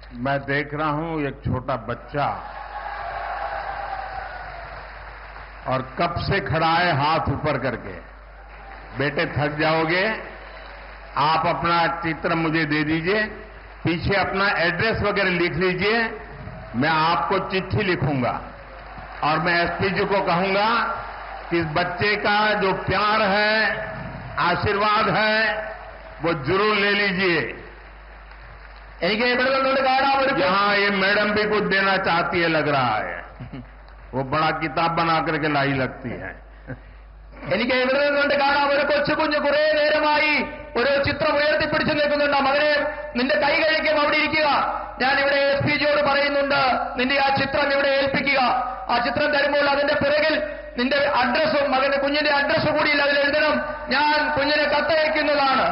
मैं देख रहा हूं एक छोटा बच्चा और कब से खड़ा है हाथ ऊपर करके। बेटे थक जाओगे, आप अपना चित्र मुझे दे दीजिए, पीछे अपना एड्रेस वगैरह लिख लीजिए, मैं आपको चिट्ठी लिखूंगा और मैं एसपी जी को कहूंगा कि इस बच्चे का जो प्यार है, आशीर्वाद है, वो जरूर ले लीजिए। यहाँ ये मैडम भी कुछ देना चाहती है लग रहा है, वो बड़ा किताब बना करके लाई लगती है। എനിക്ക് ഇവിടെ നിന്നുകൊണ്ട് കാണാം ഒരു കൊച്ചുകുഞ്ഞ് കുറെ നേരമായി ഒരു ചിത്രം ഉയർത്തിപ്പിടിച്ചു നിൽക്കുന്നുണ്ട്. മകനെ, നിന്റെ കൈ കഴിക്കും, അവിടെ ഇരിക്കുക. ഞാൻ ഇവിടെ എസ് പി ജിയോട് പറയുന്നുണ്ട്, നിന്റെ ആ ചിത്രം ഇവിടെ ഏൽപ്പിക്കുക. ആ ചിത്രം തരുമ്പോൾ അതിന്റെ പിറകിൽ നിന്റെ അഡ്രസ്സും മകന്റെ കുഞ്ഞിന്റെ അഡ്രസ്സ് കൂടി അതിൽ എഴുതണം. ഞാൻ കുഞ്ഞിനെ കത്തയക്കുന്നതാണ്.